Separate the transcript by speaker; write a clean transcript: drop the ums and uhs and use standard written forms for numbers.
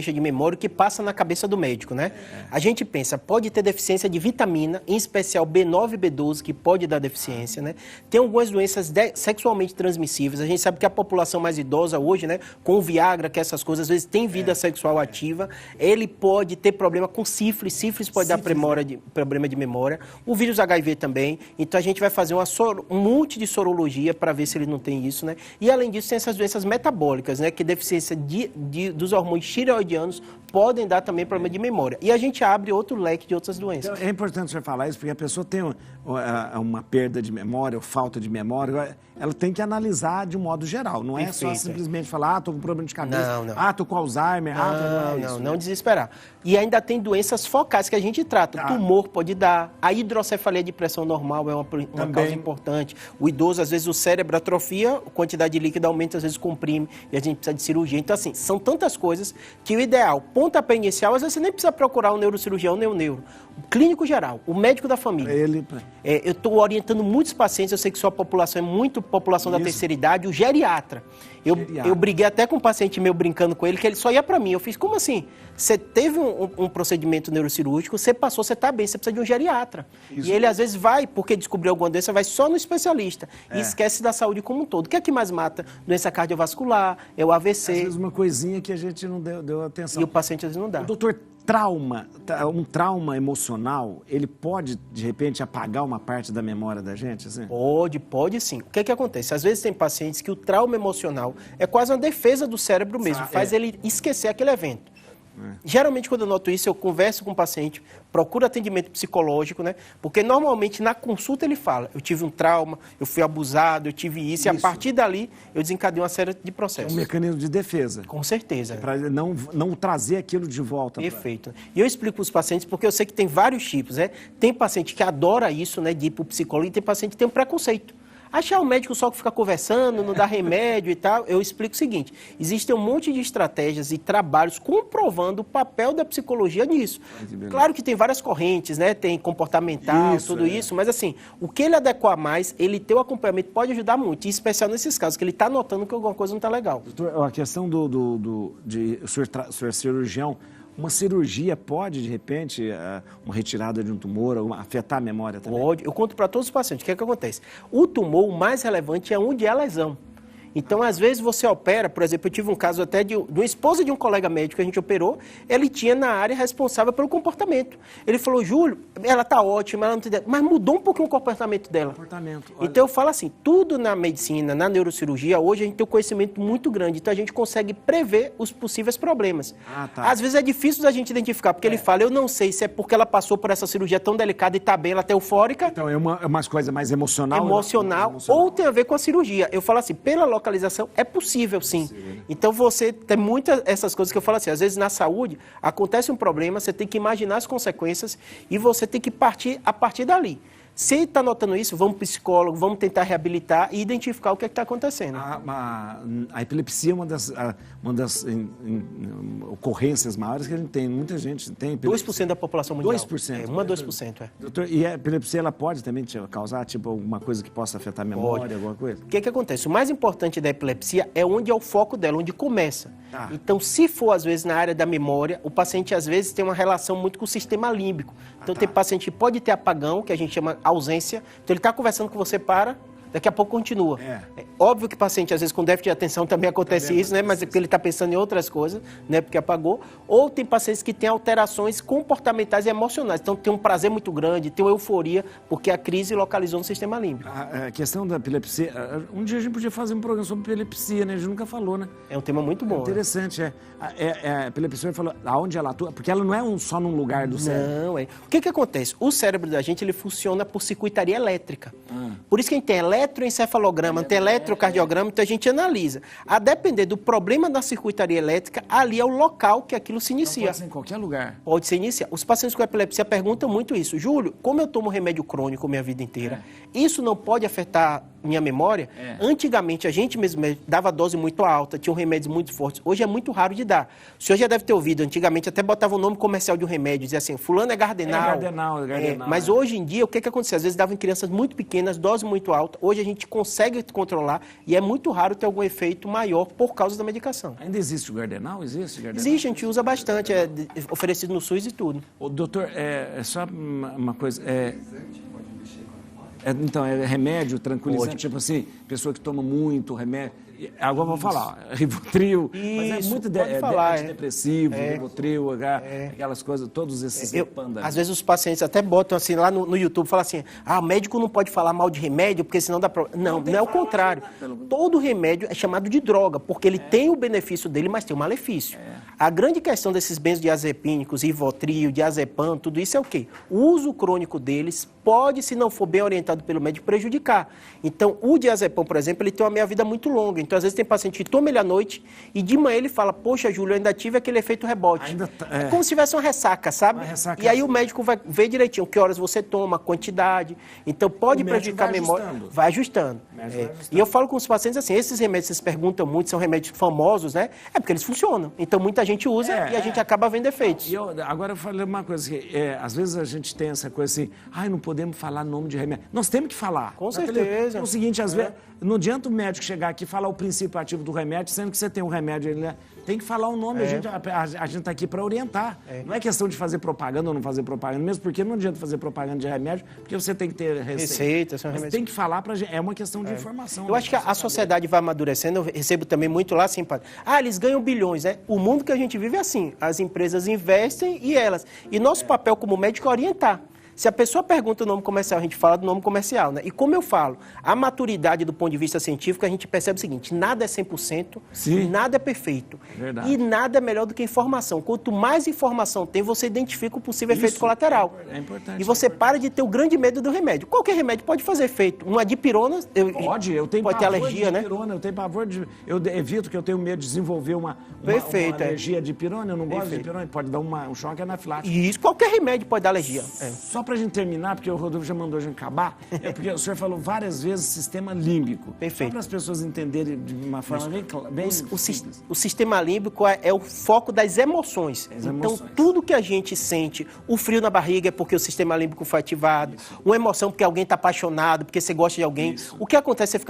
Speaker 1: de memória que passa na cabeça do médico, né? A gente pensa, pode ter deficiência de vitamina, em especial B9 e B12, que pode dar deficiência, né? Tem algumas doenças sexualmente transmissíveis. A gente sabe que a população mais idosa hoje, né, com o Viagra, que essas coisas, às vezes tem vida sexual ativa, ele pode ter problema com sífilis. Sífilis pode dar problema de memória. O vírus HIV também. Então a gente vai fazer um monte de sorologia para ver se ele não tem isso, né? E além disso, tem essas doenças metabólicas, né? Que deficiência dos hormônios tireoidianos podem dar também problema de memória. E a gente abre outro leque de outras doenças.
Speaker 2: Então, é importante você falar isso, porque a pessoa tem uma perda de memória ou falta de memória, ela tem que analisar de um modo geral. Não é só simplesmente falar, estou com problema de cabeça, estou com Alzheimer,
Speaker 1: não desesperar. E ainda tem doenças focais que a gente trata. Tumor pode dar, a hidrocefalia de pressão normal é uma causa importante. O idoso, às vezes, o cérebro atrofia, a quantidade de líquido aumenta, às vezes comprime, e a gente precisa de cirurgia. Então, assim, são tantas coisas que o ideal, pontapé inicial, às vezes você nem precisa procurar um neurocirurgião nem um neuro. O clínico geral, o médico da família. Eu estou orientando muitos pacientes, eu sei que sua população é muito população da terceira idade, o geriatra. Eu briguei até com um paciente meu brincando com ele, que ele só ia para mim. Eu fiz, como assim? Você teve um procedimento neurocirúrgico, você passou, você está bem, você precisa de um geriatra. E ele, às vezes, vai, porque descobriu alguma doença, vai só no especialista. E esquece da saúde como um todo. O que é que mais mata? Doença cardiovascular, é o AVC.
Speaker 2: Às vezes uma coisinha que a gente não deu atenção.
Speaker 1: E o paciente, às vezes, não dá.
Speaker 2: Doutor, um trauma emocional, ele pode, de repente, apagar uma parte da memória da gente? Assim?
Speaker 1: Pode sim. O que é que acontece? Às vezes tem pacientes que o trauma emocional é quase uma defesa do cérebro mesmo, faz ele esquecer aquele evento. Geralmente, quando eu noto isso, eu converso com o paciente, procuro atendimento psicológico, né? Porque normalmente na consulta ele fala, eu tive um trauma, eu fui abusado, eu tive isso. E a partir dali eu desencadeio uma série de processos.
Speaker 2: É um mecanismo de defesa.
Speaker 1: Com certeza.
Speaker 2: Para não trazer aquilo de volta.
Speaker 1: Perfeito. E eu explico para os pacientes, porque eu sei que tem vários tipos, né? Tem paciente que adora isso, né, de ir para o psicólogo, e tem paciente que tem um preconceito. Achar o médico só que fica conversando, não dá remédio e tal. Eu explico o seguinte, existem um monte de estratégias e trabalhos comprovando o papel da psicologia nisso. Claro que tem várias correntes, né? Tem comportamental, tudo isso, mas assim, o que ele adequar mais, ele ter o acompanhamento pode ajudar muito, em especial nesses casos, que ele está notando que alguma coisa não está legal.
Speaker 2: Doutor, a questão de o senhor é cirurgião, uma cirurgia pode, de repente, uma retirada de um tumor, afetar a memória também?
Speaker 1: Pode. Eu conto para todos os pacientes. O que é que acontece? O tumor, o mais relevante é onde é a lesão. Então, às vezes, você opera, por exemplo, eu tive um caso até de uma esposa de um colega médico que a gente operou, ele tinha na área responsável pelo comportamento. Ele falou, Júlio, ela está ótima, ela não tem... mas mudou um pouquinho o comportamento dela. Então, eu falo assim, tudo na medicina, na neurocirurgia, hoje a gente tem um conhecimento muito grande, então a gente consegue prever os possíveis problemas. Às vezes é difícil da gente identificar, porque ele fala, eu não sei se é porque ela passou por essa cirurgia tão delicada e está bem, ela está eufórica.
Speaker 2: Então, é uma coisa mais emocional?
Speaker 1: Emocional, ou tem a ver com a cirurgia. Eu falo assim, pela localização, é possível, sim. Então, você tem muitas essas coisas que eu falo assim, às vezes na saúde acontece um problema, você tem que imaginar as consequências e você tem que partir a partir dali. Se está notando isso, vamos para o psicólogo, vamos tentar reabilitar e identificar o que está acontecendo.
Speaker 2: A epilepsia é uma das ocorrências maiores que a gente tem. Muita gente tem epilepsia.
Speaker 1: 2% da população mundial.
Speaker 2: 2%?
Speaker 1: 1 a 2%, é.
Speaker 2: Doutor, e a epilepsia ela pode também causar alguma coisa que possa afetar a memória, alguma coisa?
Speaker 1: O que acontece? O mais importante da epilepsia é onde é o foco dela, onde começa. Então, se for, às vezes, na área da memória, o paciente, às vezes, tem uma relação muito com o sistema límbico. Então, tem paciente que pode ter apagão, que a gente chama ausência. Então, ele está conversando com você, daqui a pouco continua. É óbvio que paciente, às vezes, com déficit de atenção também acontece isso, né? Mas é porque ele está pensando em outras coisas, né? Porque apagou. Ou tem pacientes que têm alterações comportamentais e emocionais. Então, tem um prazer muito grande, tem uma euforia, porque a crise localizou no sistema límbico.
Speaker 2: A questão da epilepsia... Um dia a gente podia fazer um programa sobre epilepsia, né? A gente nunca falou, né?
Speaker 1: É um tema muito bom.
Speaker 2: Interessante, a epilepsia falou aonde ela atua, porque ela não é só num lugar do cérebro.
Speaker 1: Não, O que acontece? O cérebro da gente, ele funciona por circuitaria elétrica. Por isso que a gente tem eletroencefalograma, tem eletrocardiograma, então a gente analisa. A depender do problema da circuitaria elétrica, ali é o local que aquilo se inicia.
Speaker 2: Então pode ser em qualquer lugar.
Speaker 1: Pode ser iniciar. Os pacientes com epilepsia perguntam muito isso. Júlio, como eu tomo remédio crônico minha vida inteira, isso não pode afetar minha memória, antigamente a gente mesmo dava dose muito alta, tinha remédios muito fortes. Hoje é muito raro de dar. O senhor já deve ter ouvido, antigamente até botava o nome comercial de um remédio, dizia assim, fulano é Gardenal. Mas hoje em dia, o que acontecia? Às vezes dava em crianças muito pequenas, dose muito alta. Hoje a gente consegue controlar e é muito raro ter algum efeito maior por causa da medicação.
Speaker 2: Ainda existe o Gardenal? Existe,
Speaker 1: a gente usa bastante, é oferecido no SUS e tudo.
Speaker 2: Doutor, é só uma coisa... Então, é remédio tranquilizante, tipo assim, pessoa que toma muito remédio. Agora vou falar, Rivotril, mas é muito antidepressivo, Rivotril, aquelas coisas, todos esses
Speaker 1: Às vezes os pacientes até botam assim lá no YouTube, falam assim, o médico não pode falar mal de remédio, porque senão dá problema. Não é o contrário. Todo remédio é chamado de droga, porque ele tem o benefício dele, mas tem o malefício. A grande questão desses benzodiazepínicos, Rivotril, diazepam, tudo isso é o quê? O uso crônico deles pode, se não for bem orientado pelo médico, prejudicar. Então, o diazepam, por exemplo, ele tem uma meia-vida muito longa. Então, às vezes tem paciente que toma ele à noite e de manhã ele fala, poxa, Júlio, eu ainda tive aquele efeito rebote. É como se tivesse uma ressaca, sabe? E aí o médico vai ver direitinho que horas você toma, quantidade. Então, pode prejudicar a memória. Vai ajustando. E eu falo com os pacientes assim, esses remédios, vocês perguntam muito, são remédios famosos, né? É porque eles funcionam. Então, muita gente usa e a gente acaba vendo efeitos.
Speaker 2: Agora eu falei uma coisa, que às vezes a gente tem essa coisa assim, não podemos falar nome de remédio. Nós temos que falar.
Speaker 1: Com certeza.
Speaker 2: É o seguinte, às vezes, não adianta o médico chegar aqui e falar o princípio ativo do remédio, sendo que você tem um remédio, ele tem que falar o nome, a gente está aqui para orientar. Não é questão de fazer propaganda ou não fazer propaganda, mesmo porque não adianta fazer propaganda de remédio, porque você tem que ter receita. Mas tem que falar para a gente, é uma questão de informação.
Speaker 1: Eu acho que a sociedade vai amadurecendo, eu recebo também muito lá assim, eles ganham bilhões, né? O mundo que a gente vive é assim, as empresas investem e nosso papel como médico é orientar. Se a pessoa pergunta o nome comercial, a gente fala do nome comercial, né? E como eu falo, a maturidade do ponto de vista científico, a gente percebe o seguinte, nada é 100%, nada é perfeito.
Speaker 2: Verdade.
Speaker 1: E nada é melhor do que informação. Quanto mais informação tem, você identifica o possível efeito colateral.
Speaker 2: É importante.
Speaker 1: E você para de ter o grande medo do remédio. Qualquer remédio pode fazer efeito. Uma dipirona...
Speaker 2: eu tenho
Speaker 1: pode ter alergia, né?
Speaker 2: Dipirona, eu tenho pavor de... Eu evito que eu tenho medo de desenvolver uma alergia de dipirona, eu não gosto de dipirona, pode dar um choque anafilático.
Speaker 1: Isso, qualquer remédio pode dar alergia.
Speaker 2: Só pra gente terminar, porque o Rodolfo já mandou a gente acabar, porque o senhor falou várias vezes sistema límbico.
Speaker 1: Perfeito.
Speaker 2: Só para as pessoas entenderem de uma forma bem simples.
Speaker 1: O sistema límbico é o foco das emoções. Então, tudo que a gente sente, o frio na barriga é porque o sistema límbico foi ativado, uma emoção porque alguém está apaixonado, porque você gosta de alguém. O que acontece? Você fica